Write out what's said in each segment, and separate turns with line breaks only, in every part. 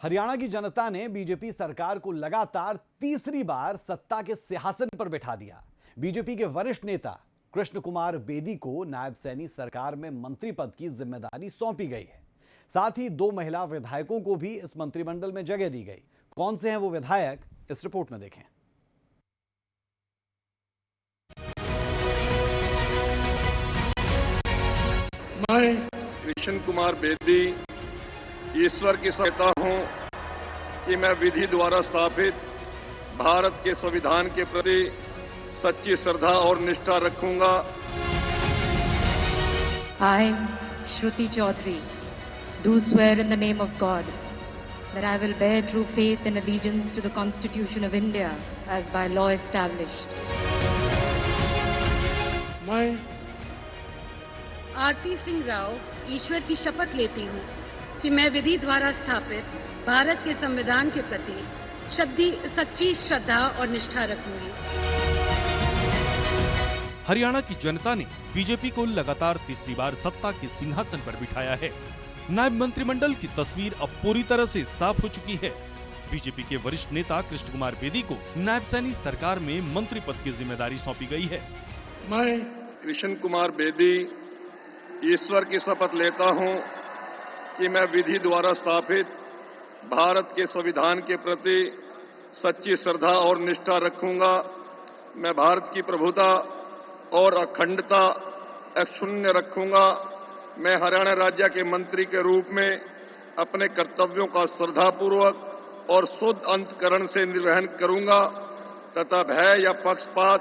हरियाणा की जनता ने बीजेपी सरकार को लगातार तीसरी बार सत्ता के सिंहासन पर बिठा दिया। बीजेपी के वरिष्ठ नेता कृष्ण कुमार बेदी को नायब सैनी सरकार में मंत्री पद की जिम्मेदारी सौंपी गई है। साथ ही 2 महिला विधायकों को भी इस मंत्रिमंडल में जगह दी गई। कौन से हैं वो विधायक, इस रिपोर्ट में देखें।
मैं कृष्ण कुमार बेदी ईश्वर की सहायता हूं कि मैं विधि द्वारा स्थापित भारत के संविधान के प्रति सच्ची श्रद्धा और निष्ठा रखूंगा।
I, Shruti Chaudhary, do swear in the name of God that I will bear true faith and allegiance to the Constitution of India as by law established.
मैं
आरती सिंह राव ईश्वर की शपथ लेती हूँ कि मैं विधि द्वारा स्थापित भारत के संविधान के प्रति सच्ची श्रद्धा और निष्ठा रखूंगी।
हरियाणा की जनता ने बीजेपी को लगातार तीसरी बार सत्ता के सिंहासन पर बिठाया है। नायब मंत्रिमंडल की तस्वीर अब पूरी तरह से साफ हो चुकी है। बीजेपी के वरिष्ठ नेता कृष्ण कुमार बेदी को नायब सैनी सरकार में मंत्री पद की जिम्मेदारी सौंपी गई है।
मैं कृष्ण कुमार बेदी ईश्वर की शपथ लेता हूं कि मैं विधि द्वारा स्थापित भारत के संविधान के प्रति सच्ची श्रद्धा और निष्ठा रखूंगा। मैं भारत की प्रभुता और अखंडता अक्षुण्ण रखूंगा। मैं हरियाणा राज्य के मंत्री के रूप में अपने कर्तव्यों का श्रद्धापूर्वक और शुद्ध अंतःकरण से निर्वहन करूंगा तथा भय या पक्षपात,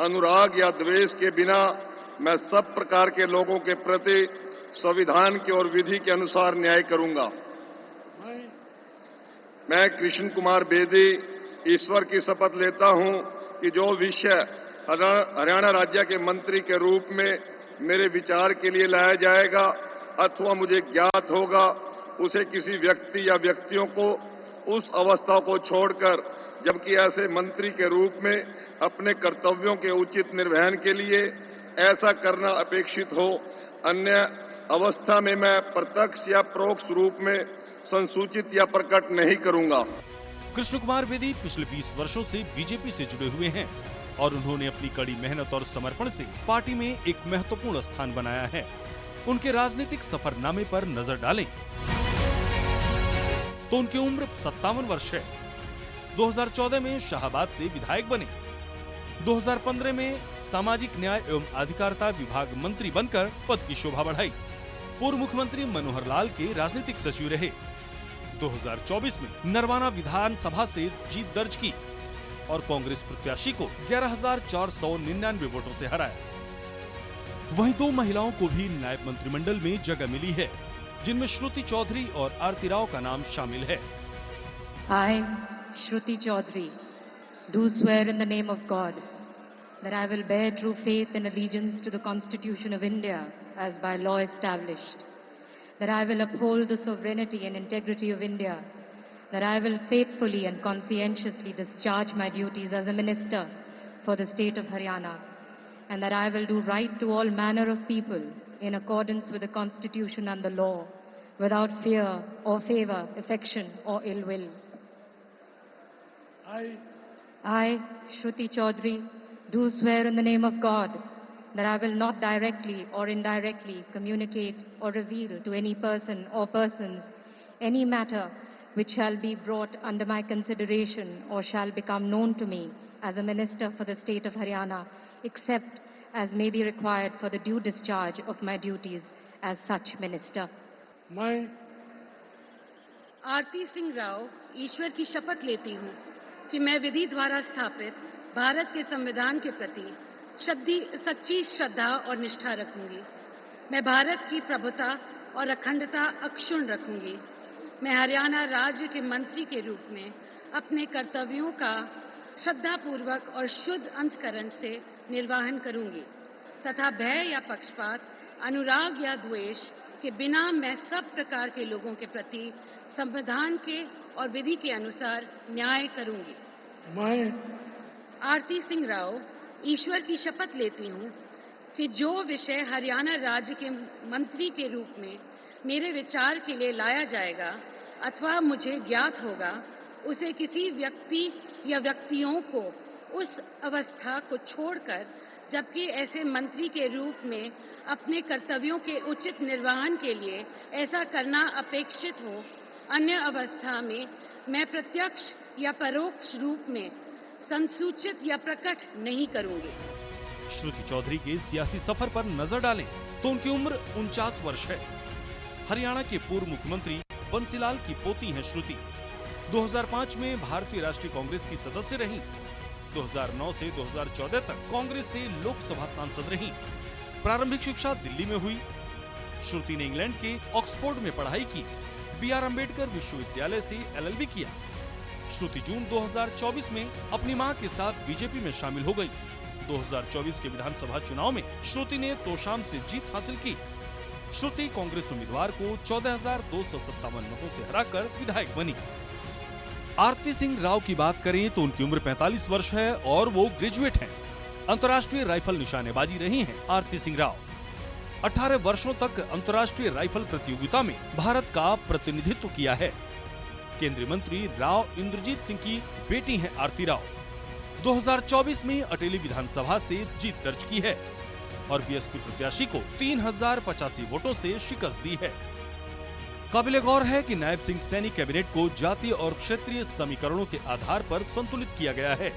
अनुराग या द्वेष के बिना मैं सब प्रकार के लोगों के प्रति संविधान के और विधि के अनुसार न्याय करूंगा। मैं कृष्ण कुमार बेदी ईश्वर की शपथ लेता हूं कि जो विषय हरियाणा राज्य के मंत्री के रूप में मेरे विचार के लिए लाया जाएगा अथवा मुझे ज्ञात होगा, उसे किसी व्यक्ति या व्यक्तियों को उस अवस्था को छोड़कर, जबकि ऐसे मंत्री के रूप में अपने कर्तव्यों के उचित निर्वहन के लिए ऐसा करना अपेक्षित हो, अन्य अवस्था में मैं प्रत्यक्ष या परोक्ष रूप में संसूचित या प्रकट नहीं करूंगा।
कृष्ण कुमार बेदी पिछले 20 वर्षों से बीजेपी से जुड़े हुए हैं और उन्होंने अपनी कड़ी मेहनत और समर्पण से पार्टी में एक महत्वपूर्ण स्थान बनाया है। उनके राजनीतिक सफरनामे पर नजर डालें तो उनकी उम्र 57 वर्ष है। 2014 में शाहबाद से विधायक बने। 2015 में सामाजिक न्याय एवं अधिकारिता विभाग मंत्री बनकर पद की शोभा बढ़ाई। पूर्व मुख्यमंत्री मनोहर लाल के राजनीतिक सचिव रहे। 2024 में नरवाना विधानसभा से जीत दर्ज की और कांग्रेस प्रत्याशी को 11,499 वोटों से हराया। वहीं 2 महिलाओं को भी नायब मंत्रिमंडल में जगह मिली है, जिनमें श्रुति चौधरी और आरती राव का नाम शामिल है।
I, Shruti Chaudhary, do swear in the name of God that I will bear true faith and allegiance to the Constitution of India as by law established, that I will uphold the sovereignty and integrity of India, that I will faithfully and conscientiously discharge my duties as a minister for the state of Haryana, and that I will do right to all manner of people in accordance with the Constitution and the law, without fear or favor, affection or ill will. I, Shruti Chaudhary, do swear in the name of God that I will not directly or indirectly communicate or reveal to any person or persons any matter which shall be brought under my consideration or shall become known to me as a minister for the state of Haryana, except as may be required for the due discharge of my duties as such minister.
मैं
आरती सिंह राव ईश्वर की शपथ लेती हूँ कि मैं विधि द्वारा स्थापित भारत के संविधान के प्रति सच्ची श्रद्धा और निष्ठा रखूंगी। मैं भारत की प्रभुता और अखंडता अक्षुण्ण रखूंगी। मैं हरियाणा राज्य के मंत्री के रूप में अपने कर्तव्यों का श्रद्धापूर्वक और शुद्ध अंतःकरण से निर्वहन करूंगी तथा भय या पक्षपात, अनुराग या द्वेष के बिना मैं सब प्रकार के लोगों के प्रति संविधान के और विधि के अनुसार न्याय करूंगी।
मैं
आरती सिंह राव ईश्वर की शपथ लेती हूँ कि जो विषय हरियाणा राज्य के मंत्री के रूप में मेरे विचार के लिए लाया जाएगा अथवा मुझे ज्ञात होगा, उसे किसी व्यक्ति या व्यक्तियों को उस अवस्था को छोड़कर, जबकि ऐसे मंत्री के रूप में अपने कर्तव्यों के उचित निर्वहन के लिए ऐसा करना अपेक्षित हो, अन्य अवस्था में मैं प्रत्यक्ष या परोक्ष रूप में संसूचित या प्रकट नहीं करूंगी।
श्रुति चौधरी के सियासी सफर पर नजर डालें तो उनकी उम्र 49 वर्ष है। हरियाणा के पूर्व मुख्यमंत्री बंसीलाल की पोती हैं श्रुति। 2005 में भारतीय राष्ट्रीय कांग्रेस की सदस्य रहीं। 2009 से 2014 तक कांग्रेस से लोकसभा सांसद रहीं। प्रारंभिक शिक्षा दिल्ली में हुई। श्रुति ने इंग्लैंड के ऑक्सफोर्ड में पढ़ाई की। बी.आर. अम्बेडकर विश्वविद्यालय से LLB किया। श्रुति जून 2024 में अपनी मां के साथ बीजेपी में शामिल हो गई। 2024 के विधानसभा चुनाव में श्रुति ने तोशाम से जीत हासिल की। श्रुति कांग्रेस उम्मीदवार को 14,257 मतों से हराकर विधायक बनी। आरती सिंह राव की बात करें तो उनकी उम्र 45 वर्ष है और वो ग्रेजुएट हैं। अंतर्राष्ट्रीय राइफल निशानेबाजी रही हैं आरती सिंह राव। 18 वर्षों तक अंतर्राष्ट्रीय राइफल प्रतियोगिता में भारत का प्रतिनिधित्व किया है। केंद्रीय मंत्री राव इंद्रजीत सिंह की बेटी हैं आरती राव। 2024 में अटेली विधानसभा से जीत दर्ज की है और बीएसपी प्रत्याशी को 3085 वोटों से शिकस्त दी है। काबिले गौर है कि नायब सिंह सैनी कैबिनेट को जातीय और क्षेत्रीय समीकरणों के आधार पर संतुलित किया गया है।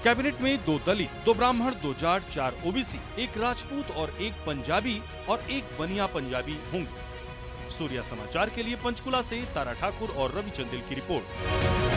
कैबिनेट में 2 दलित, 2 ब्राह्मण, 2 जाट, 4 ओबीसी, 1 राजपूत और 1 पंजाबी और 1 बनिया पंजाबी होंगे। सूर्या समाचार के लिए पंचकुला से तारा ठाकुर और रवि चंदेल की रिपोर्ट।